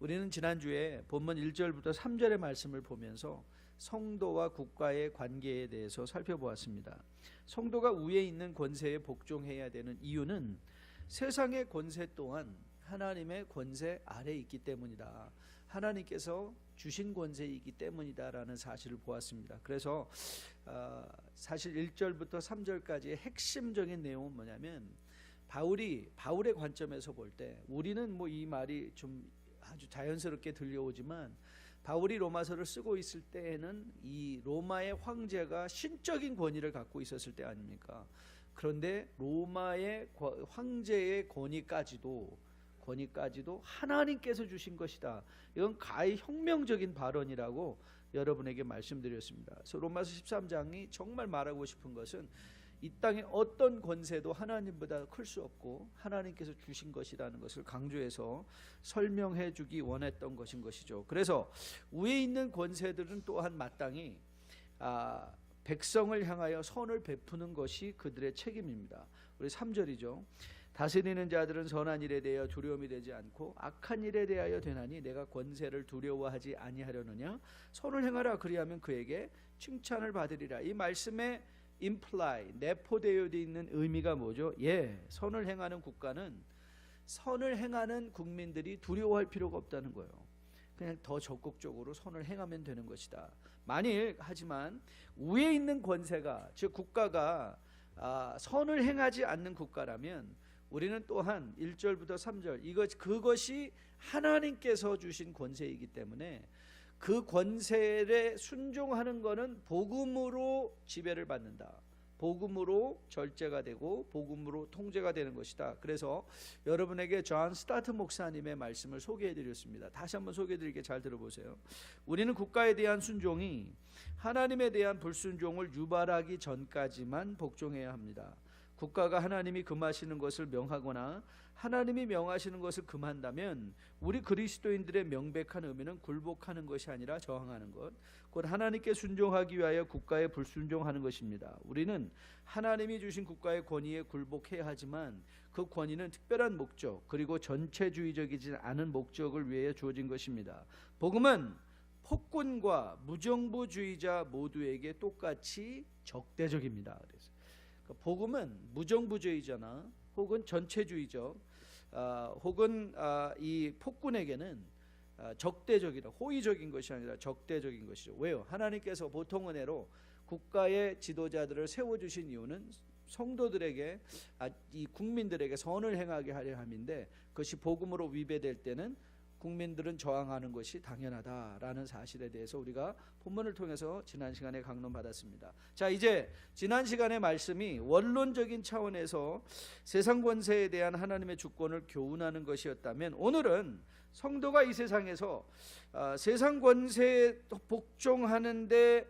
우리는 지난주에 본문 1절부터 3절의 말씀을 보면서 성도와 국가의 관계에 대해서 살펴보았습니다. 성도가 위에 있는 권세에 복종해야 되는 이유는 세상의 권세 또한 하나님의 권세 아래에 있기 때문이다. 하나님께서 주신 권세이기 때문이다라는 사실을 보았습니다. 그래서 사실 1절부터 3절까지의 핵심적인 내용은 뭐냐면 바울의 관점에서 볼 때 우리는 뭐 이 말이 좀 아주 자연스럽게 들려오지만 바울이 로마서를 쓰고 있을 때에는 이 로마의 황제가 신적인 권위를 갖고 있었을 때 아닙니까? 그런데 로마의 황제의 권위까지도 하나님께서 주신 것이다. 이건 가히 혁명적인 발언이라고 여러분에게 말씀드렸습니다. 그래서 로마서 13장이 정말 말하고 싶은 것은 이 땅에 어떤 권세도 하나님보다 클 수 없고 하나님께서 주신 것이라는 것을 강조해서 설명해 주기 원했던 것인 것이죠. 그래서 위에 있는 권세들은 또한 마땅히 백성을 향하여 선을 베푸는 것이 그들의 책임입니다. 우리 3절이죠. 다스리는 자들은 선한 일에 대하여 두려움이 되지 않고 악한 일에 대하여 되나니 내가 권세를 두려워하지 아니하려느냐. 선을 행하라 그리하면 그에게 칭찬을 받으리라. 이 말씀에 내포되어 있는 의미가 뭐죠? 선을 행하는 국가는 선을 행하는 국민들이 두려워할 필요가 없다는 거예요. 그냥 더 적극적으로 선을 행하면 되는 것이다. 하지만 위에 있는 권세가 즉 국가가 선을 행하지 않는 국가라면 우리는 또한 1절부터 3절 그것이 하나님께서 주신 권세이기 때문에 그 권세에 순종하는 것은 복음으로 지배를 받는다. 복음으로 절제가 되고 복음으로 통제가 되는 것이다. 그래서 여러분에게 존 스타트 목사님의 말씀을 소개해드렸습니다. 다시 한번 소개해드릴게 잘 들어보세요. 우리는 국가에 대한 순종이 하나님에 대한 불순종을 유발하기 전까지만 복종해야 합니다. 국가가 하나님이 금하시는 것을 명하거나 하나님이 명하시는 것을 금한다면 우리 그리스도인들의 명백한 의미는 굴복하는 것이 아니라 저항하는 것, 곧 하나님께 순종하기 위하여 국가에 불순종하는 것입니다. 우리는 하나님이 주신 국가의 권위에 굴복해야 하지만 그 권위는 특별한 목적 그리고 전체주의적이지 않은 목적을 위해 주어진 것입니다. 복음은 폭군과 무정부주의자 모두에게 똑같이 적대적입니다. 그래서 복음은 무정부주의자나 혹은 전체주의적 혹은 이 폭군에게는 적대적이다. 호의적인 것이 아니라 적대적인 것이죠. 왜요? 하나님께서 보통 은혜로 국가의 지도자들을 세워주신 이유는 성도들에게 이 국민들에게 선을 행하게 하려 함인데 그것이 복음으로 위배될 때는 국민들은 저항하는 것이 당연하다라는 사실에 대해서 우리가 본문을 통해서 지난 시간에 강론받았습니다. 자, 이제 지난 시간의 말씀이 원론적인 차원에서 세상 권세에 대한 하나님의 주권을 교훈하는 것이었다면 오늘은 성도가 이 세상에서 세상 권세에 복종하는데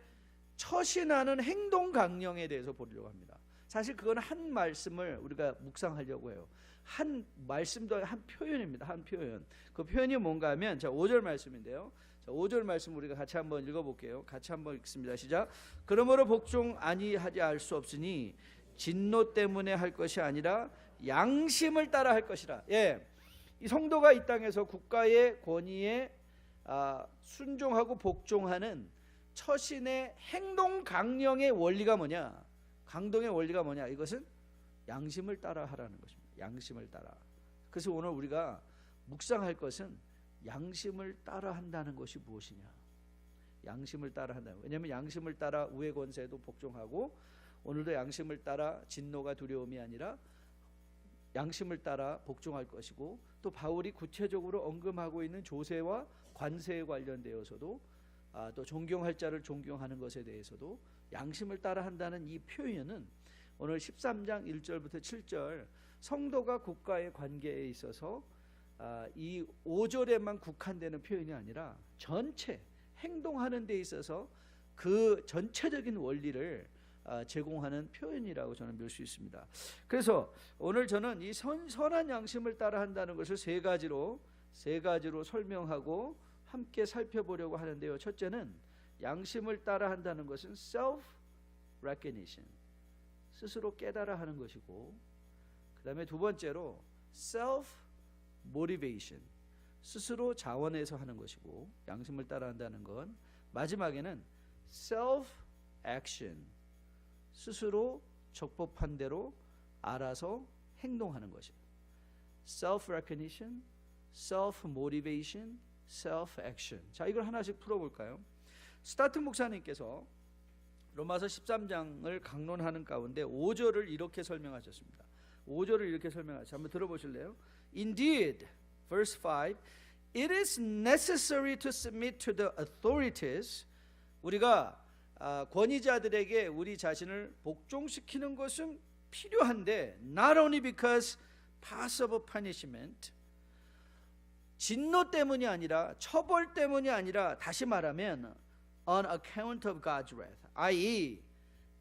처신하는 행동 강령에 대해서 보려고 합니다. 사실 그건 한 말씀을 우리가 묵상하려고 해요. 한 말씀도 한 표현입니다. 한 표현. 그 표현이 뭔가 하면 5절 말씀인데요. 5절 말씀 우리가 같이 한번 읽어볼게요. 같이 한번 읽습니다. 시작. 그러므로 복종 아니하지 할 수 없으니 진노 때문에 할 것이 아니라 양심을 따라 할 것이라. 이 성도가 이 땅에서 국가의 권위에 순종하고 복종하는 처신의 행동 강령의 원리가 뭐냐? 강동의 원리가 뭐냐? 이것은 양심을 따라 하라는 것입니다. 양심을 따라. 그래서 오늘 우리가 묵상할 것은 양심을 따라 한다는 것이 무엇이냐? 양심을 따라 한다. 왜냐하면 양심을 따라 우의 권세도 복종하고 오늘도 양심을 따라 진노가 두려움이 아니라 양심을 따라 복종할 것이고 또 바울이 구체적으로 언급하고 있는 조세와 관세에 관련되어서도 또 존경할 자를 존경하는 것에 대해서도 양심을 따라 한다는 이 표현은 오늘 13장 1절부터 7절 성도가 국가의 관계에 있어서 이 5절에만 국한되는 표현이 아니라 전체 행동하는 데 있어서 그 전체적인 원리를 제공하는 표현이라고 저는 볼 수 있습니다. 그래서 오늘 저는 이 선한 양심을 따라 한다는 것을 세 가지로 설명하고 함께 살펴보려고 하는데요. 첫째는 양심을 따라 한다는 것은 self recognition, 스스로 깨달아 하는 것이고, 그 다음에 두 번째로 self motivation, 스스로 자원해서 하는 것이고, 양심을 따라한다는 건 마지막에는 self action, 스스로 적법한 대로 알아서 행동하는 것이에요. self recognition, self motivation, self action. 자, 이걸 하나씩 풀어볼까요? 스타트 목사님께서 로마서 13장을 강론하는 가운데 5절을 이렇게 설명하셨습니다. 5절을 이렇게 설명하셨어요. 한번 들어보실래요? Indeed, verse 5, it is necessary to submit to the authorities. 우리가 권위자들에게 우리 자신을 복종시키는 것은 필요한데, not only because possible punishment, 진노 때문이 아니라, 처벌 때문이 아니라, 다시 말하면 on account of God's wrath, i.e.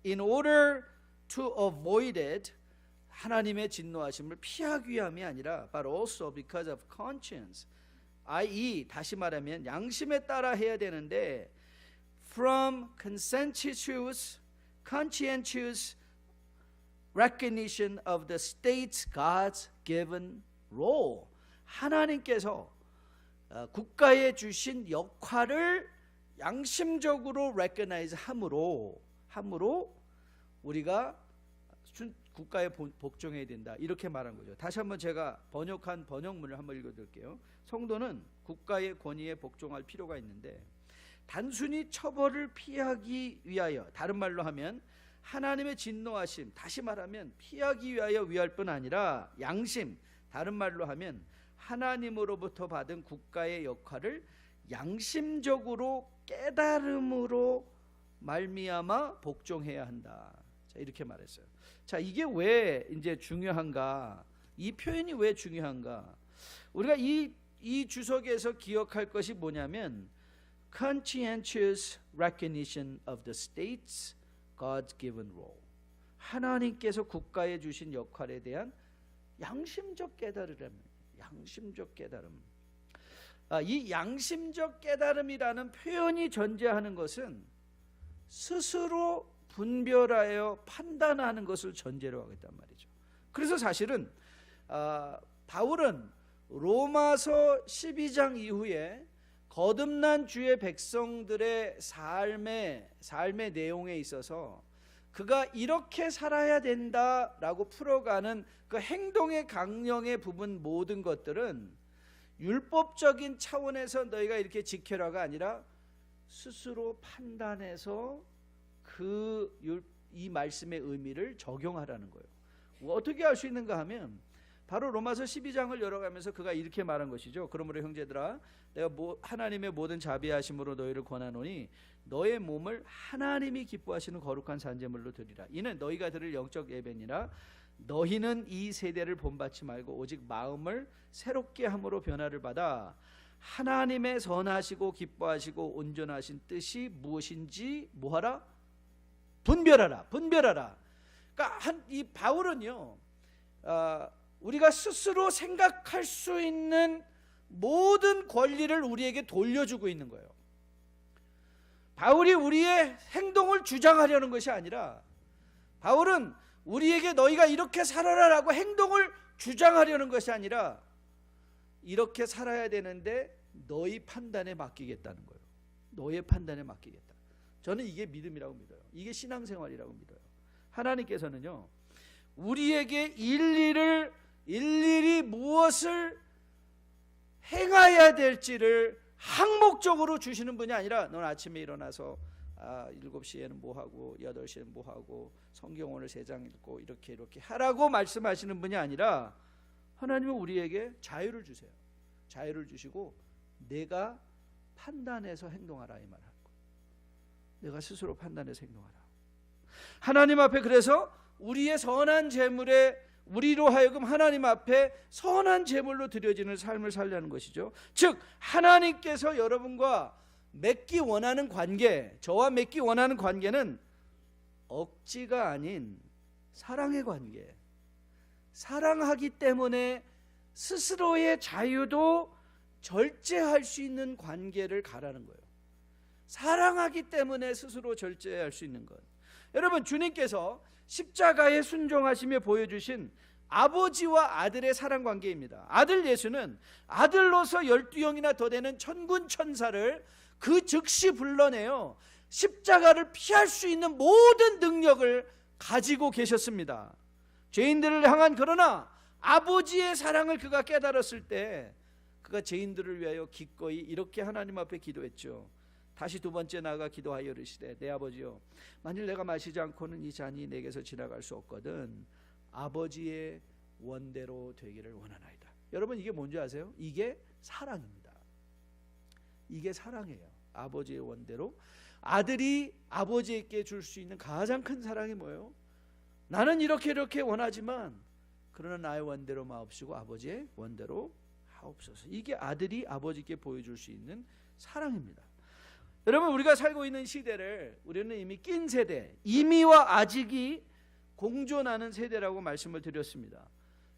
in order to avoid it, 하나님의 진노하심을 피하기 위함이 아니라 but also because of conscience, i.e. 다시 말하면 양심에 따라 해야 되는데 from conscientious recognition of the state's God's given role. 하나님께서 국가에 주신 역할을 양심적으로 recognize 함으로 우리가 국가에 복종해야 된다, 이렇게 말한 거죠. 다시 한번 제가 번역한 번역문을 한번 읽어드릴게요. 성도는 국가의 권위에 복종할 필요가 있는데, 단순히 처벌을 피하기 위하여, 다른 말로 하면 하나님의 진노하심, 다시 말하면 피하기 위하여 위할 뿐 아니라 양심, 다른 말로 하면 하나님으로부터 받은 국가의 역할을 양심적으로 깨달음으로 말미암아 복종해야 한다. 자, 이렇게 말했어요. 자, 이게 왜 이제 중요한가? 이 표현이 왜 중요한가? 우리가 이 주석에서 기억할 것이 뭐냐면 conscientious recognition of the state's God's given role. 하나님께서 국가에 주신 역할에 대한 양심적 깨달음이랍니다. 양심적 깨달음. 이 양심적 깨달음이라는 표현이 전제하는 것은 스스로 분별하여 판단하는 것을 전제로 하고 있단 말이죠. 그래서 사실은 바울은 로마서 12장 이후에 거듭난 주의 백성들의 삶의 내용에 있어서 그가 이렇게 살아야 된다라고 풀어가는 그 행동의 강령의 부분, 모든 것들은 율법적인 차원에서 너희가 이렇게 지켜라가 아니라 스스로 판단해서 이 말씀의 의미를 적용하라는 거예요. 어떻게 할 수 있는가 하면 바로 로마서 12장을 열어가면서 그가 이렇게 말한 것이죠. 그러므로 형제들아, 내가 하나님의 모든 자비하심으로 너희를 권하노니 너의 몸을 하나님이 기뻐하시는 거룩한 산제물로 드리라. 이는 너희가 드릴 영적 예배니라. 너희는 이 세대를 본받지 말고 오직 마음을 새롭게 함으로 변화를 받아 하나님의 선하시고 기뻐하시고 온전하신 뜻이 무엇인지 뭐하라? 분별하라. 그러니까 이 바울은요, 우리가 스스로 생각할 수 있는 모든 권리를 우리에게 돌려주고 있는 거예요. 바울이 우리의 행동을 주장하려는 것이 아니라, 바울은 우리에게 너희가 이렇게 살아라라고 행동을 주장하려는 것이 아니라, 이렇게 살아야 되는데 너희 판단에 맡기겠다는 거예요. 너의 판단에 맡기겠다. 저는 이게 믿음이라고 믿어요. 이게 신앙생활이라고 믿어요. 하나님께서는요, 우리에게 일일이 무엇을 행해야 될지를 항목적으로 주시는 분이 아니라, 넌 아침에 일어나서 7시에는 뭐하고 8시에는 뭐하고 성경 오늘 3장 읽고 이렇게 하라고 말씀하시는 분이 아니라, 하나님은 우리에게 자유를 주세요. 자유를 주시고 내가 판단해서 행동하라, 이 말을 하고, 내가 스스로 판단해서 행동하라. 하나님 앞에, 그래서 우리의 선한 제물에, 우리로 하여금 하나님 앞에 선한 제물로 드려지는 삶을 살려는 것이죠. 즉 하나님께서 여러분과 맺기 원하는 관계, 저와 맺기 원하는 관계는 억지가 아닌 사랑의 관계. 사랑하기 때문에 스스로의 자유도 절제할 수 있는 관계를 가라는 거예요. 사랑하기 때문에 스스로 절제할 수 있는 것. 여러분, 주님께서 십자가에 순종하시며 보여주신 아버지와 아들의 사랑 관계입니다. 아들 예수는 아들로서 12형이나 더 되는 천군 천사를 그 즉시 불러내어 십자가를 피할 수 있는 모든 능력을 가지고 계셨습니다. 죄인들을 향한 그러나 아버지의 사랑을 그가 깨달았을 때 그가 죄인들을 위하여 기꺼이 이렇게 하나님 앞에 기도했죠. 다시 두 번째 나아가 기도하여 이르시되 내 아버지여 만일 내가 마시지 않고는 이 잔이 내게서 지나갈 수 없거든 아버지의 원대로 되기를 원하나이다. 여러분 이게 뭔지 아세요? 이게 사랑입니다. 이게 사랑이에요. 아버지의 원대로 아들이 아버지에게 줄 수 있는 가장 큰 사랑이 뭐예요? 나는 이렇게 원하지만 그러나 나의 원대로 마옵시고 아버지의 원대로 하옵소서. 이게 아들이 아버지께 보여줄 수 있는 사랑입니다. 여러분 우리가 살고 있는 시대를 우리는 이미 낀 세대, 이미와 아직이 공존하는 세대라고 말씀을 드렸습니다.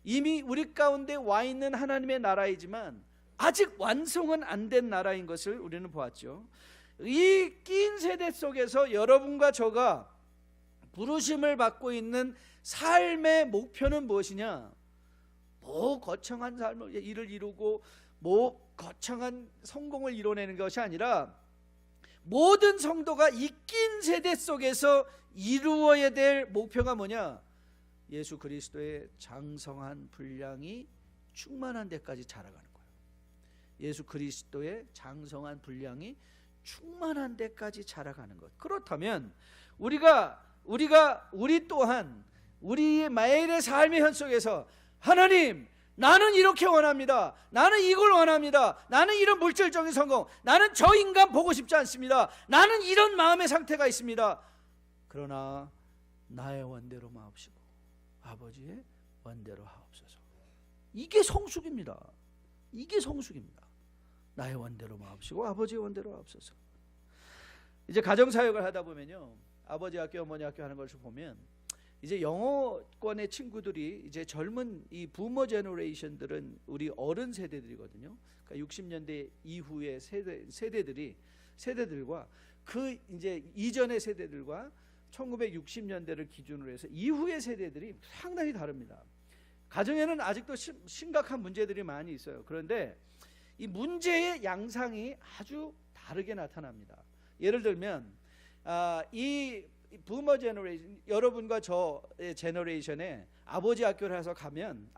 이미 우리 가운데 와 있는 하나님의 나라이지만 아직 완성은 안 된 나라인 것을 우리는 보았죠. 이 낀 세대 속에서 여러분과 저가 부르심을 받고 있는 삶의 목표는 무엇이냐? 뭐 거창한 삶을 일을 이루고 뭐 거창한 성공을 이뤄내는 것이 아니라 모든 성도가 이 낀 세대 속에서 이루어야 될 목표가 뭐냐? 예수 그리스도의 장성한 분량이 충만한 데까지 자라가는 거예요. 예수 그리스도의 장성한 분량이 충만한 데까지 자라가는 것. 그렇다면 우리 또한 우리의 매일의 삶의 현 속에서 하나님 나는 이렇게 원합니다. 나는 이걸 원합니다. 나는 이런 물질적인 성공, 나는 저 인간 보고 싶지 않습니다. 나는 이런 마음의 상태가 있습니다. 그러나 나의 원대로 마옵시고 아버지의 원대로 하옵소서. 이게 성숙입니다. 이게 성숙입니다. 나의 원대로 마옵시고 아버지의 원대로 하옵소서. 이제 가정사역을 하다 보면요, 아버지 학교 어머니 학교 하는 것을 보면 이제 영어권의 친구들이 이제 젊은 이 부모 제너레이션들은 우리 어른 세대들이거든요. 그러니까 60년대 이후의 세대들과 그 이제 이전의 세대들과 1960년대를 기준으로 해서 이후의 세대들이 상당히 다릅니다. 가정에는 아직도 심각한 문제들이 많이 있어요. 그런데 이 문제의 양상이 아주 다르게 나타납니다. 예를 들면 이 부모 제너레이션, 여러분과 저의 제너레이션에 아버지 학교를 가면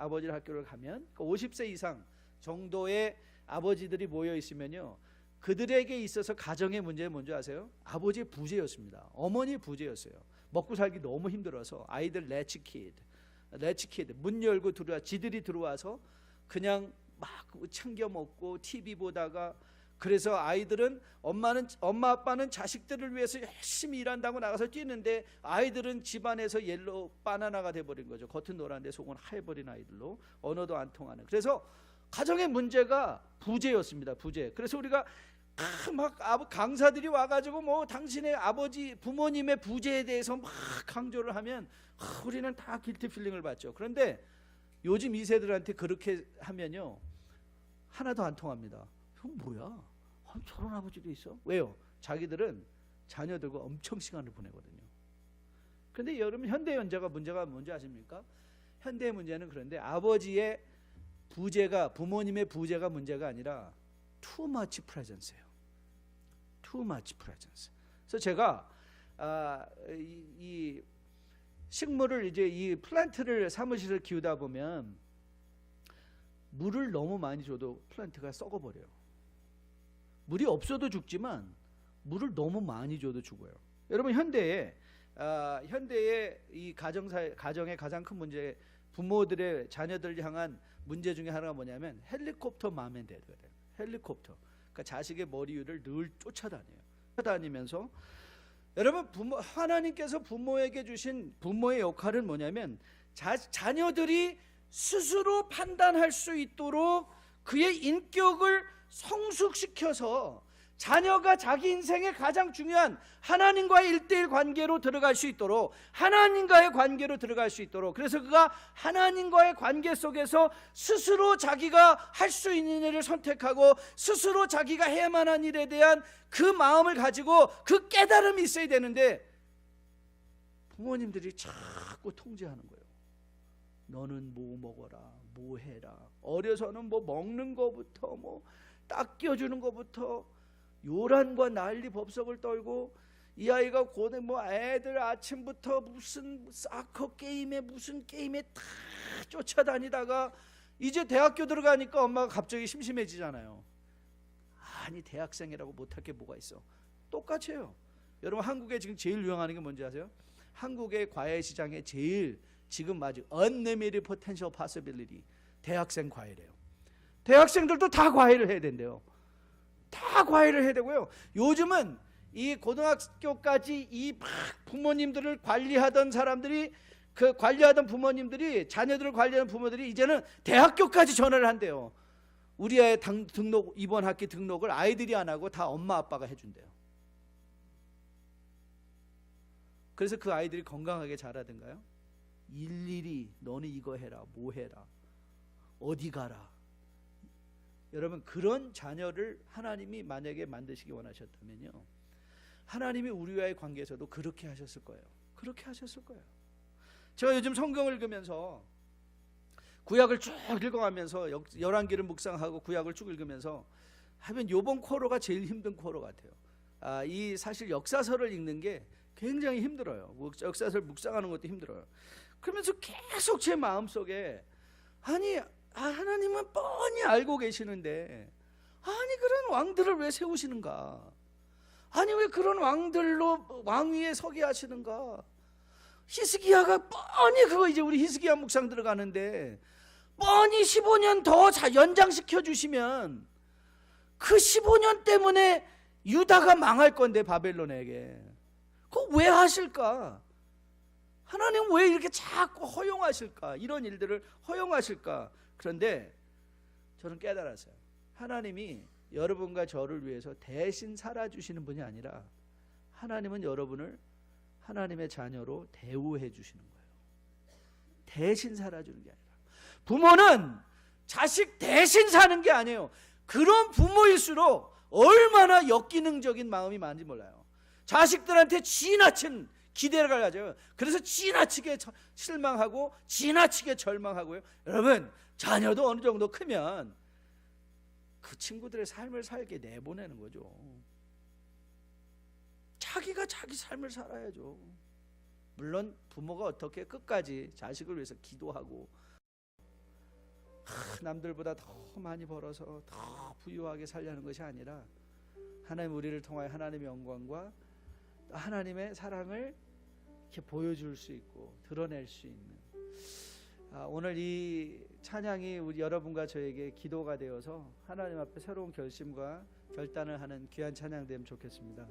50세 이상 정도의 아버지들이 모여 있으면요, 그들에게 있어서 가정의 문제는 뭔지 아세요? 아버지의 부재였습니다. 어머니 부재였어요. 먹고 살기 너무 힘들어서 아이들 래치키드 문 열고 지들이 들어와서 그냥 막 챙겨 먹고 TV 보다가, 그래서 아이들은 엄마 아빠는 자식들을 위해서 열심히 일한다고 나가서 뛰는데 아이들은 집안에서 옐로우 바나나가 돼버린 거죠. 겉은 노란데 속은 하얘버린 아이들로, 언어도 안 통하는. 그래서 가정의 문제가 부재였습니다. 부재. 그래서 우리가 막 강사들이 와가지고 뭐 당신의 아버지 부모님의 부재에 대해서 막 강조를 하면 우리는 다 길티 필링을 받죠. 그런데 요즘 이 세대들한테 그렇게 하면요, 하나도 안 통합니다. 형 뭐야? 저런 아버지도 있어? 왜요? 자기들은 자녀들과 엄청 시간을 보내거든요. 그런데 여러분 현대 문제가 뭔지 아십니까? 현대의 문제는 그런데 아버지의 부재가, 부모님의 부재가 문제가 아니라 too much presence예요. too much presence. 그래서 제가 이 식물을 이제 이 플란트를 사무실에서 키우다 보면 물을 너무 많이 줘도 플란트가 썩어버려요. 물이 없어도 죽지만 물을 너무 많이 줘도 죽어요. 여러분 현대의 이 가정의 가장 큰 문제, 부모들의 자녀들 향한 문제 중에 하나가 뭐냐면 헬리콥터 맘앤 데드거든요. 헬리콥터. 그러니까 자식의 머리 위를 늘 쫓아다니면서 여러분 하나님께서 부모에게 주신 부모의 역할은 뭐냐면 자녀들이 스스로 판단할 수 있도록 그의 인격을 성숙시켜서 자녀가 자기 인생의 가장 중요한 하나님과의 1:1 관계로 들어갈 수 있도록, 하나님과의 관계로 들어갈 수 있도록, 그래서 그가 하나님과의 관계 속에서 스스로 자기가 할 수 있는 일을 선택하고 스스로 자기가 해야만 한 일에 대한 그 마음을 가지고 그 깨달음이 있어야 되는데 부모님들이 자꾸 통제하는 거예요. 너는 뭐 먹어라, 뭐 해라. 어려서는 뭐 먹는 거부터 뭐 딱 끼워주는 거부터 요란과 난리 법석을 떨고, 이 아이가 고등 뭐 애들 아침부터 무슨 사커 게임에 무슨 게임에 다 쫓아다니다가 이제 대학교 들어가니까 엄마가 갑자기 심심해지잖아요. 아니 대학생이라고 못할 게 뭐가 있어. 똑같이 해요. 여러분 한국에 지금 제일 유행하는 게 뭔지 아세요? 한국의 과외 시장에 제일 지금 맞아 unlimited potential possibility, 대학생 과외래요. 대학생들도 다 과외를 해야 된대요. 다 과외를 해야 되고요. 요즘은 이 고등학교까지 이 부모님들을 관리하던 사람들이, 그 관리하던 부모님들이, 자녀들을 관리하는 부모들이 이제는 대학교까지 전화를 한대요. 우리 아이 등록, 이번 학기 등록을 아이들이 안 하고 다 엄마 아빠가 해준대요. 그래서 그 아이들이 건강하게 자라든가요? 일일이 너는 이거 해라, 뭐 해라, 어디 가라. 여러분 그런 자녀를 하나님이 만약에 만드시기 원하셨다면요, 하나님이 우리와의 관계에서도 그렇게 하셨을 거예요. 그렇게 하셨을 거예요. 제가 요즘 성경을 읽으면서, 구약을 쭉 읽어가면서, 열왕기를 묵상하고 구약을 쭉 읽으면서 하면 요번 코로가 제일 힘든 코로 같아요. 이 사실 역사서를 읽는 게 굉장히 힘들어요. 역사서를 묵상하는 것도 힘들어요. 그러면서 계속 제 마음속에, 아니 하나님은 뻔히 알고 계시는데 아니 그런 왕들을 왜 세우시는가? 아니 왜 그런 왕들로 왕위에 서게 하시는가? 히스기야가 뻔히 그거, 이제 우리 히스기야 묵상 들어가는데 뻔히 15년 더 연장시켜 주시면 그 15년 때문에 유다가 망할 건데 바벨론에게 그거 왜 하실까? 하나님 왜 이렇게 자꾸 허용하실까? 이런 일들을 허용하실까? 그런데 저는 깨달았어요. 하나님이 여러분과 저를 위해서 대신 살아주시는 분이 아니라 하나님은 여러분을 하나님의 자녀로 대우해 주시는 거예요. 대신 살아주는 게 아니라. 부모는 자식 대신 사는 게 아니에요. 그런 부모일수록 얼마나 역기능적인 마음이 많은지 몰라요. 자식들한테 지나친 기대를 가져요. 그래서 지나치게 실망하고 지나치게 절망하고요. 여러분 자녀도 어느 정도 크면 그 친구들의 삶을 살게 내보내는 거죠. 자기가 자기 삶을 살아야죠. 물론 부모가 어떻게 끝까지 자식을 위해서 기도하고 남들보다 더 많이 벌어서 더 부유하게 살려는 것이 아니라 하나님 우리를 통하여 하나님의 영광과 하나님의 사랑을 이렇게 보여줄 수 있고 드러낼 수 있는, 오늘 이 찬양이 우리 여러분과 저에게 기도가 되어서 하나님 앞에 새로운 결심과 결단을 하는 귀한 찬양 되면 좋겠습니다.